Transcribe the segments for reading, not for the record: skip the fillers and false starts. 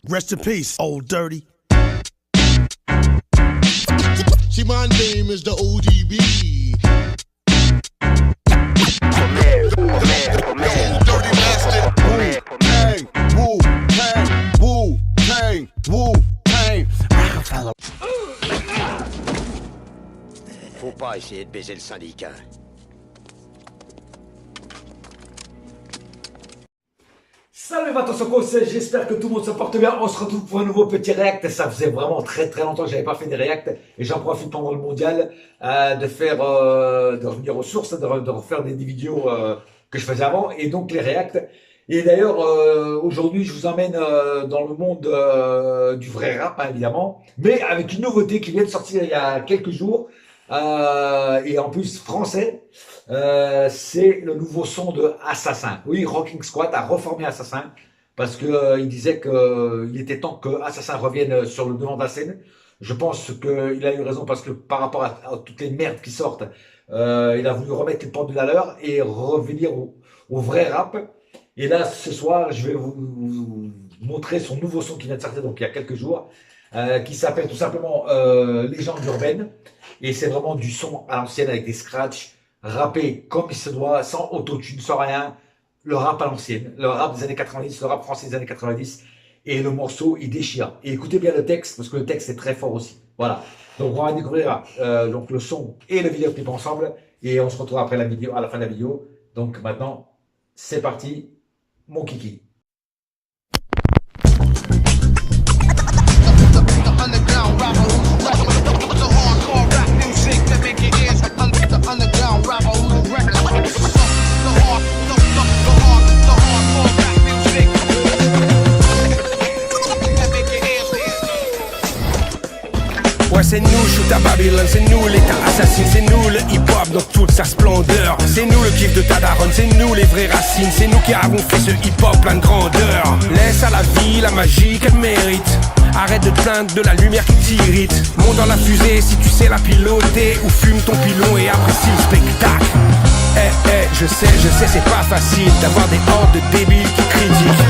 Rest in peace, old dirty. See, my name is the ODB. Dirty bastard. Wu-Tang, Wu-Tang, Wu-Tang, Wu-Tang. Faut pas essayer de baiser le syndicat. Salut Vatosokos, j'espère que tout le monde se porte bien. On se retrouve pour un nouveau petit react. Ça faisait vraiment très longtemps que j'avais pas fait des reacts et j'en profite pendant le mondial de revenir aux sources, de refaire des vidéos que je faisais avant et donc les reacts. Et d'ailleurs aujourd'hui je vous emmène dans le monde du vrai rap hein, évidemment, mais avec une nouveauté qui vient de sortir il y a quelques jours et en plus français. C'est le nouveau son de Assassin. Oui, Rocking Squad a reformé Assassin parce que il disait que il était temps que Assassin revienne sur le devant de la scène. Je pense qu'il a eu raison parce que par rapport à toutes les merdes qui sortent, il a voulu remettre les pendules à l'heure et revenir au vrai rap. Et là, ce soir, je vais vous montrer son nouveau son qui vient de sortir donc il y a quelques jours, qui s'appelle tout simplement Légende urbaine. Et c'est vraiment du son à l'ancienne avec des scratchs. Rapper comme il se doit, sans autotune, sans rien, le rap à l'ancienne, le rap des années 90, le rap français des années 90, et le morceau il déchire. Et écoutez bien le texte, parce que le texte est très fort aussi. Voilà, donc on va découvrir donc le son et le vidéoclip ensemble, et on se retrouve après la vidéo, à la fin de la vidéo. Donc maintenant, c'est parti, mon kiki. Ouais, c'est nous, shoot à Babylone, c'est nous l'état assassine, c'est nous le hip-hop dans toute sa splendeur. C'est nous le kiff de Tadaron, c'est nous les vraies racines, c'est nous qui avons fait ce hip-hop plein de grandeur. Laisse à la vie la magie qu'elle mérite. Arrête de te plaindre de la lumière qui t'irrite. Monte dans la fusée si tu sais la piloter, ou fume ton pilon et apprécie le spectacle. Je sais, c'est pas facile d'avoir des hordes de débiles qui critiquent.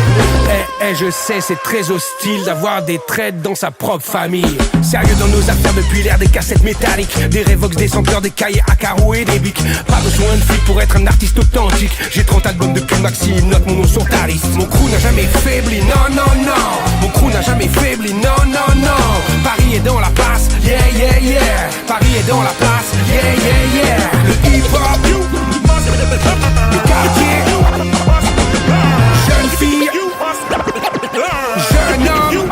Je sais, c'est très hostile d'avoir des traites dans sa propre famille. Sérieux dans nos affaires depuis l'ère des cassettes métalliques, des Revox, des sampleurs, des cahiers à carreaux et des bics. Pas besoin de flic pour être un artiste authentique. J'ai 30 albums de Ken Maxime, note mon nom sur ta liste. Mon crew n'a jamais faibli, non. Mon crew n'a jamais faibli, non. Paris est dans la place, yeah. Paris est dans la place, yeah. Le hip-hop, le quartier, jeune fille, jeune homme.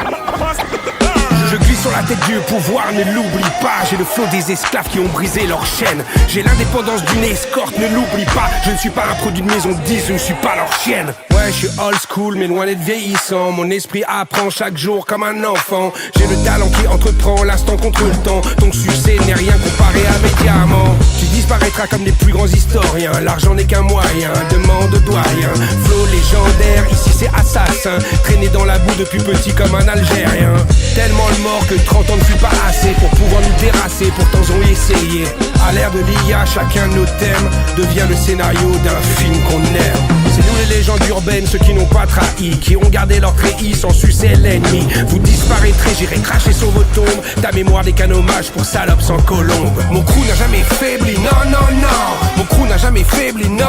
Je glisse sur la tête du pouvoir, ne l'oublie pas. J'ai le flot des esclaves qui ont brisé leur chaîne. J'ai l'indépendance d'une escorte, ne l'oublie pas. Je ne suis pas un produit de maison 10, je ne suis pas leur chienne. Ouais, je suis old school, mais loin d'être vieillissant. Mon esprit apprend chaque jour comme un enfant. J'ai le talent qui entreprend l'instant contre le temps. Ton succès n'est rien comparé à mes diamants. Tu disparaîtras comme les plus grands historiens. L'argent n'est qu'un moyen, demande au doyen. Flow légendaire, ici c'est assassin. Traîné dans la boue depuis petit comme un Algérien. Tellement le mort que 30 ans ne fut pas assez pour pouvoir nous terrasser, pourtant ont essayé. À l'ère de l'IA, chacun de nos thèmes devient le scénario d'un film qu'on aime. C'est nous les légendes urbaines, ceux qui n'ont pas trahi, qui ont gardé leur treillis sans sucer l'ennemi. Vous disparaîtrez, j'irai cracher sur vos tombes. Ta mémoire n'est qu'un hommage pour salopes sans colombe. Mon crew n'a jamais faibli, non. Mon crew n'a jamais faibli, non.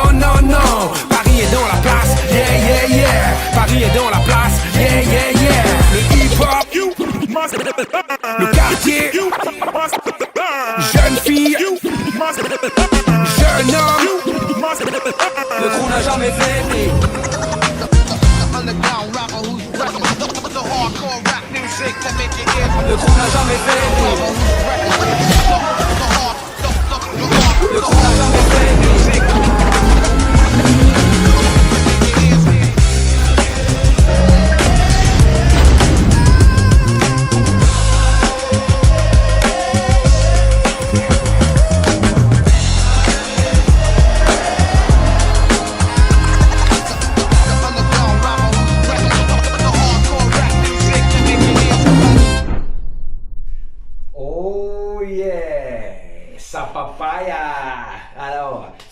Paris est dans la place, yeah. Paris est dans la place, yeah. Le hip-hop, le quartier, jeune fille, jeune homme. Le crew n'a jamais faibli. Le crew n'a jamais faibli. Le crew n'a jamais faibli.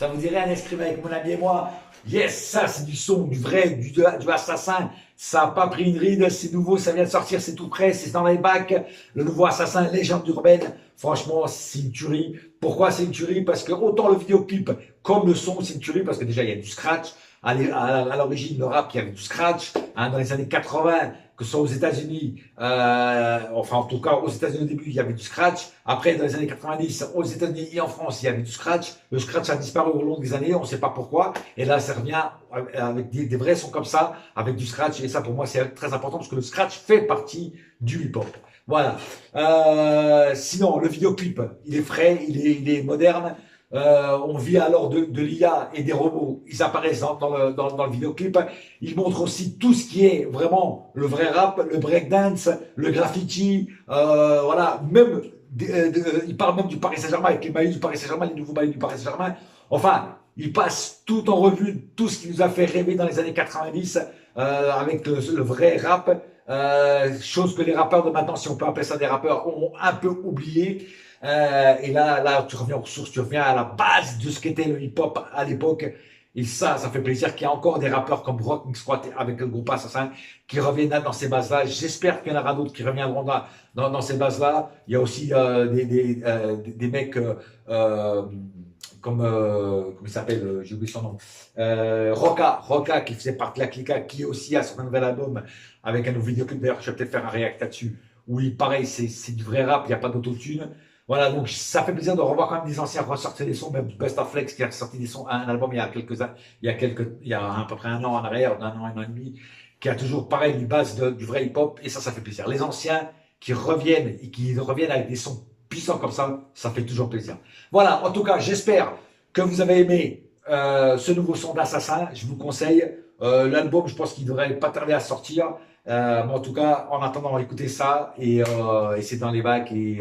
Ça vous dirait un escrime avec mon ami et moi? Yes, ça c'est du son, du vrai, du Assassin. Ça n'a pas pris une ride, c'est nouveau, ça vient de sortir, c'est tout prêt, c'est dans les bacs. Le nouveau Assassin, légende urbaine. Franchement, c'est une tuerie. Pourquoi c'est une tuerie? Parce que autant le vidéoclip comme le son, c'est une tuerie parce que déjà il y a du scratch. À l'origine, le rap, il y avait du scratch. Dans les années 80, que ce soit aux États-Unis, enfin en tout cas aux États-Unis au début, il y avait du scratch. Après, dans les années 90, aux États-Unis et en France, il y avait du scratch. Le scratch a disparu au long des années, on ne sait pas pourquoi. Et là, ça revient avec des vrais sons comme ça, avec du scratch. Et ça, pour moi, c'est très important parce que le scratch fait partie du hip-hop. Voilà. Sinon, le vidéoclip, il est frais, il est moderne. On vit alors de l'IA et des robots. Ils apparaissent dans le vidéoclip. Ils montrent aussi tout ce qui est vraiment le vrai rap, le breakdance, le graffiti. Voilà, même ils parlent même du Paris Saint-Germain avec les maillots du Paris Saint-Germain, les nouveaux maillots du Paris Saint-Germain. Enfin, ils passent tout en revue, tout ce qui nous a fait rêver dans les années 90 avec le vrai rap. Chose que les rappeurs de maintenant, si on peut appeler ça des rappeurs, ont un peu oublié. Et là, tu reviens aux sources, tu reviens à la base de ce qu'était le hip-hop à l'époque. Et ça fait plaisir qu'il y ait encore des rappeurs comme Rock Mix Squad avec le groupe Assassin qui reviennent dans ces bases-là. J'espère qu'il y en aura d'autres qui reviendront dans ces bases-là. Il y a aussi des mecs comment il s'appelle, j'ai oublié son nom, Roca qui faisait partie de la Clica, qui aussi a son nouvel album avec un nouveau vidéoclip. D'ailleurs, je vais peut-être faire un react là-dessus. Oui, pareil, c'est du vrai rap, il n'y a pas d'autotune. Voilà, donc ça fait plaisir de revoir quand même des anciens ressortir des sons, même Busta Flex qui a sorti des sons, un album il y a à peu près un an en arrière, un an et demi, qui a toujours pareil une base du vrai hip-hop, et ça fait plaisir. Les anciens qui reviennent avec des sons puissants comme ça fait toujours plaisir. Voilà, en tout cas, j'espère que vous avez aimé ce nouveau son d'Assassin. Je vous conseille l'album, je pense qu'il devrait pas tarder à sortir. Mais en tout cas, en attendant, écoutez ça et c'est dans les bacs et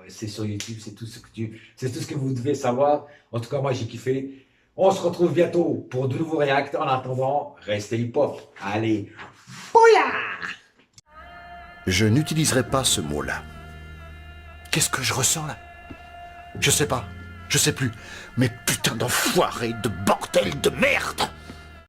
c'est sur YouTube, c'est tout ce que vous devez savoir. En tout cas, moi j'ai kiffé. On se retrouve bientôt pour de nouveaux réacts. En attendant, restez hip-hop. Allez, bouya! Je n'utiliserai pas ce mot-là. Qu'est-ce que je ressens là? Je sais pas, je sais plus. Mais putain d'enfoiré, de bordel, de merde!